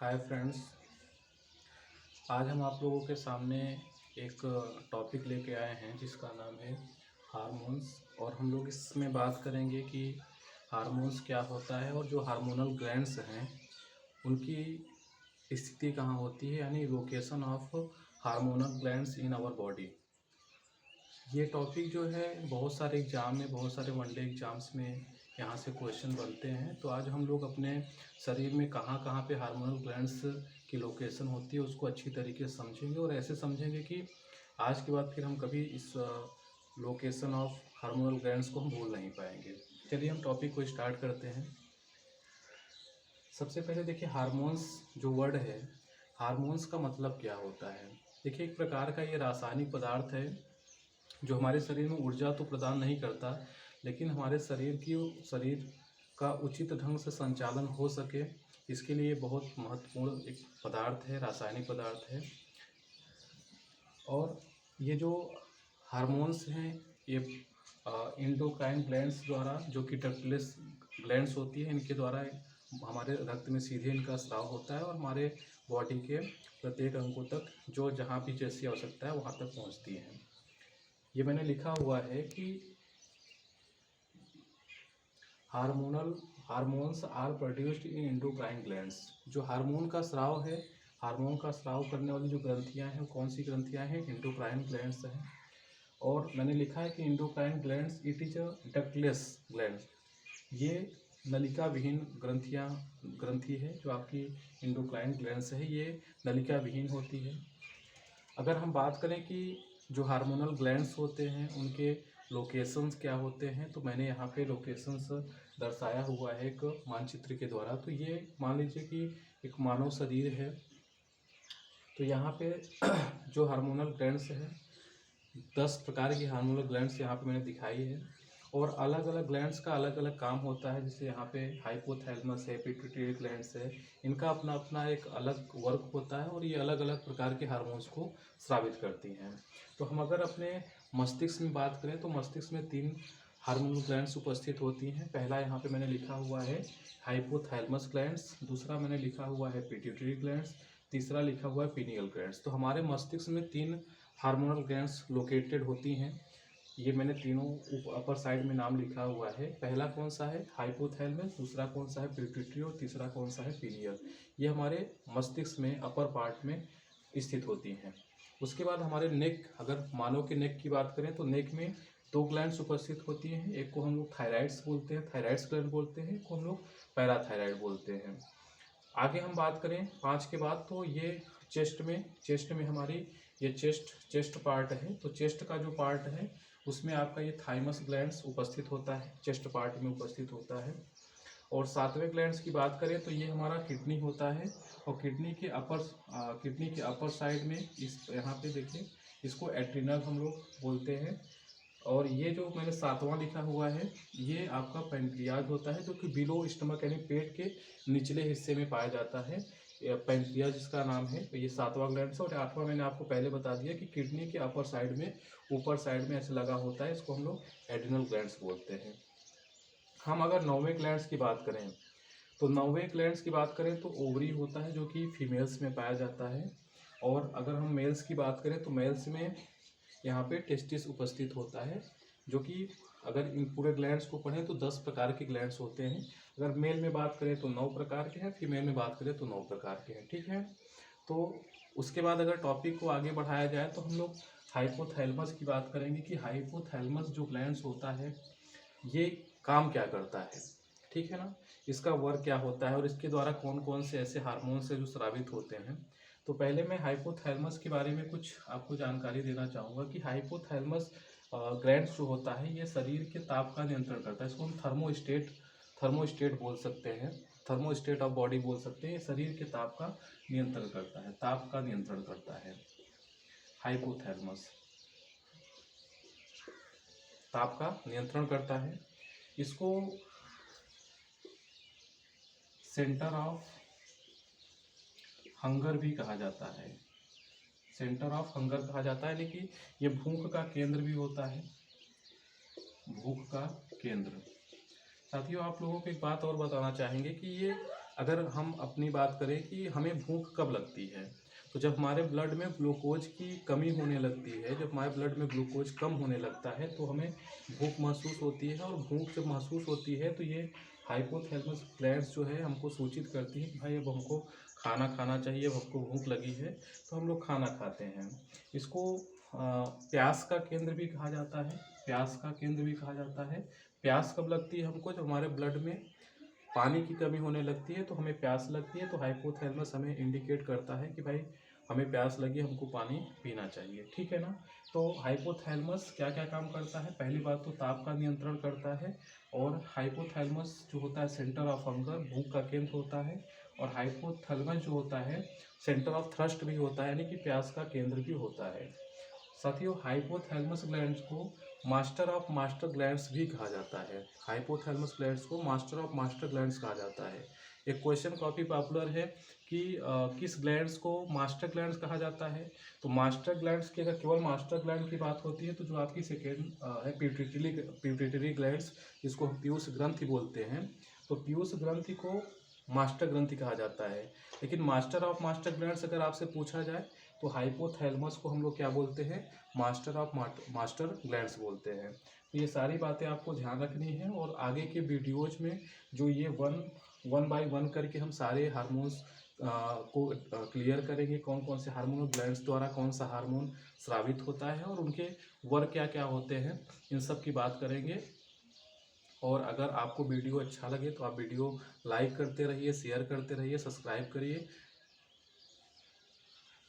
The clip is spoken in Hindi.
Hi friends. आज हम आप लोगों के सामने एक टॉपिक लेके आए हैं जिसका नाम है हार्मोन्स। और हम लोग इसमें बात करेंगे कि हार्मोन्स क्या होता है और जो हार्मोनल ग्लैंड्स हैं उनकी स्थिति कहाँ होती है, यानी location of hormonal glands in our body. ये टॉपिक जो है बहुत सारे एग्ज़ाम में, बहुत सारे वनडे एग्ज़ाम्स में यहाँ से क्वेश्चन बनते हैं। तो आज हम लोग अपने शरीर में कहाँ कहाँ पे हार्मोनल ग्लैंड्स की लोकेशन होती है उसको अच्छी तरीके से समझेंगे, और ऐसे समझेंगे कि आज के बाद फिर हम कभी इस लोकेशन ऑफ हार्मोनल ग्लैंड्स को हम भूल नहीं पाएंगे। चलिए हम टॉपिक को स्टार्ट करते हैं। सबसे पहले देखिए, हार्मोन्स जो वर्ड है, हार्मोन्स का मतलब क्या होता है। देखिए, एक प्रकार का ये रासायनिक पदार्थ है जो हमारे शरीर में ऊर्जा तो प्रदान नहीं करता, लेकिन हमारे शरीर का उचित ढंग से संचालन हो सके, इसके लिए बहुत महत्वपूर्ण एक पदार्थ है, रासायनिक पदार्थ है। और ये जो हार्मोन्स हैं ये एंडोक्राइन ग्लैंड्स द्वारा, जो कि टर्टिलस ग्लैंड्स होती है, इनके द्वारा हमारे रक्त में सीधे इनका स्राव होता है और हमारे बॉडी के प्रत्येक अंगों तक जो जहाँ भी जैसी आवश्यकता है वहाँ तक पहुँचती है। ये मैंने लिखा हुआ है कि hormones are produced in endocrine glands. जो हार्मोन का स्राव है, हार्मोन का स्राव करने वाली जो ग्रंथियां हैं, कौन सी ग्रंथियां हैं? एंडोक्राइन ग्लैंड्स हैं। और मैंने लिखा है कि endocrine glands it is a ductless gland. ये नलिका विहीन ग्रंथि है जो आपकी एंडोक्राइन ग्लैंड्स है, ये नलिका विहीन होती है। अगर हम बात करें कि जो हार्मोनल ग्लैंड्स होते हैं उनके लोकेशंस क्या होते हैं, तो मैंने यहाँ पे लोकेशंस दर्शाया हुआ है एक मानचित्र के द्वारा। तो ये मान लीजिए कि एक मानव शरीर है, तो यहाँ पे जो हार्मोनल ग्लैंड्स हैं, 10 प्रकार की हार्मोनल ग्लैंड्स यहाँ पे मैंने दिखाई है। और अलग अलग ग्लैंड्स का अलग अलग काम होता है। जैसे यहाँ पे हाइपोथैलेमस है, पिट्यूटरी ग्लैंड्स है, इनका अपना अपना एक अलग वर्क होता है और ये अलग अलग प्रकार के हार्मोन्स को स्रावित करती हैं। तो हम अगर अपने मस्तिष्क में बात करें तो मस्तिष्क में 3 हार्मोनल ग्लैंड्स उपस्थित होती हैं। पहला यहाँ पे मैंने लिखा हुआ है हाइपोथैलेमस ग्लैंड्स, दूसरा मैंने लिखा हुआ है पिट्यूटरी ग्लैंड्स, तीसरा लिखा हुआ है पीनियल ग्लैंड्स। तो हमारे मस्तिष्क में 3 हार्मोनल ग्लैंड्स लोकेटेड होती हैं। ये मैंने तीनों अपर साइड में नाम लिखा हुआ है। पहला कौन सा है? हाइपोथैलेमस, दूसरा कौन सा है? पिट्यूटरी, और तीसरा कौन सा है? पीनियल। ये हमारे मस्तिष्क में अपर पार्ट में स्थित होती हैं। उसके बाद हमारे नेक, अगर मानव के नेक की बात करें तो नेक में 2 ग्लैंड्स उपस्थित होती हैं। एक को हम लोग थायराइड्स बोलते हैं, थायराइड्स ग्लैंड बोलते हैं, एक को हम लोग पैराथायराइड बोलते हैं। आगे हम बात करें 5 के बाद, तो ये चेस्ट में हमारी ये चेस्ट पार्ट है। तो चेस्ट का जो पार्ट है उसमें आपका ये थाइमस ग्लैंड्स उपस्थित होता है, चेस्ट पार्ट में उपस्थित होता है। और 7वें ग्लैंड्स की बात करें तो ये हमारा किडनी होता है। और किडनी के अपर साइड में इस यहाँ पे देखिए, इसको एड्रिनल हम लोग बोलते हैं। और ये जो मैंने 7वां लिखा हुआ है ये आपका पैंक्रियाज होता है, जो कि बिलो स्टमक यानी पेट के निचले हिस्से में पाया जाता है। पैंक्रियाज इसका नाम है। तो ये 7वां ग्लैंड है। और 8वां मैंने आपको पहले बता दिया कि किडनी के अपर साइड में, ऊपर साइड में ऐसे लगा होता है, इसको हम लोग एड्रिनल ग्लैंड्स बोलते हैं। हम अगर 9वें ग्लैंड्स की बात करें तो 9वें ग्लैंड्स की बात करें तो ओवरी होता है, जो कि फीमेल्स में पाया जाता है। और अगर हम मेल्स की बात करें तो मेल्स में यहाँ पे टेस्टिस उपस्थित होता है, जो कि अगर इन पूरे ग्लैंड्स को पढ़ें तो 10 प्रकार के ग्लैंड्स होते हैं। अगर मेल में बात करें तो 9 प्रकार के हैं, फीमेल में बात करें तो 9 प्रकार के हैं। ठीक है। तो उसके बाद अगर टॉपिक को आगे बढ़ाया जाए तो हम लोग हाइपोथैलेमस की बात करेंगे कि हाइपोथैलेमस जो ग्लैंड्स होता है ये काम क्या करता है। ठीक है ना, इसका वर्क क्या होता है और इसके द्वारा कौन कौन से ऐसे हार्मोन्स हैं जो स्रावित होते हैं। तो पहले मैं हाइपोथैलेमस के बारे में कुछ आपको जानकारी देना चाहूँगा कि हाइपोथैलेमस ग्लैंड्स जो होता है ये शरीर के ताप का नियंत्रण करता है। इसको हम थर्मोस्टेट बोल सकते हैं, थर्मोस्टेट ऑफ बॉडी बोल सकते हैं। ये शरीर के ताप का नियंत्रण करता है, ताप का नियंत्रण करता है। हाइपोथैलेमस ताप का नियंत्रण करता है। इसको सेंटर ऑफ हंगर भी कहा जाता है, सेंटर ऑफ हंगर कहा जाता है। लेकिन ये भूख का केंद्र भी होता है, भूख का केंद्र। साथियों, आप लोगों को एक बात और बताना चाहेंगे कि ये अगर हम अपनी बात करें कि हमें भूख कब लगती है, तो जब हमारे ब्लड में ग्लूकोज की कमी होने लगती है, जब हमारे ब्लड में ग्लूकोज कम होने लगता है तो हमें भूख महसूस होती है। और भूख जब महसूस होती है तो ये हाइपोथैलेमस ग्लैंड्स जो है हमको सूचित करती है कि भाई अब हमको खाना खाना चाहिए, अब हमको भूख लगी है, तो हम लोग खाना खाते हैं। इसको प्यास का केंद्र भी कहा जाता है, प्यास का केंद्र भी कहा जाता है। प्यास कब लगती है हमको, जब हमारे ब्लड में पानी की कमी होने लगती है तो हमें प्यास लगती है। तो हाइपोथैलेमस हमें इंडिकेट करता है कि भाई हमें प्यास लगी, हमको पानी पीना चाहिए, ठीक है ना। तो हाइपोथैलेमस क्या क्या काम करता है, पहली बात तो ताप का नियंत्रण करता है। और हाइपोथैलेमस जो होता है सेंटर ऑफ हंगर, भूख का केंद्र होता है। और हाइपोथैलेमस जो होता है सेंटर ऑफ थ्रस्ट भी होता है, यानी कि प्यास का केंद्र भी होता है। साथियों, हाइपोथैलेमस ग्लैंड्स को मास्टर ऑफ मास्टर ग्लैंड्स भी कहा जाता है। हाइपोथैलेमस ग्लैंड्स को मास्टर ऑफ मास्टर ग्लैंड्स कहा जाता है। एक क्वेश्चन काफ़ी पॉपुलर है कि किस ग्लैंड्स को मास्टर ग्लैंड्स कहा जाता है। तो मास्टर ग्लैंड्स की अगर केवल मास्टर ग्लैंड की बात होती है तो जो आपकी सेकेंड है पिट्यूटरी ग्लैंड्स, जिसको हम पीयूष ग्रंथि बोलते हैं, तो पीयूष ग्रंथि को मास्टर ग्रंथि कहा जाता है। लेकिन मास्टर ऑफ मास्टर ग्लैंड्स अगर आपसे पूछा जाए तो हाइपोथैलेमस को हम लोग क्या बोलते हैं, मास्टर ऑफ मास्टर ग्लैंड्स बोलते हैं। तो ये सारी बातें आपको ध्यान रखनी है। और आगे के वीडियोज में जो ये वन बाय वन करके हम सारे हार्मोन्स को क्लियर करेंगे, कौन कौन से हार्मोन ग्लैंड्स द्वारा कौन सा हार्मोन स्रावित होता है और उनके वर्क क्या क्या होते हैं, इन सब की बात करेंगे। और अगर आपको वीडियो अच्छा लगे तो आप वीडियो लाइक करते रहिए, शेयर करते रहिए, सब्सक्राइब करिए।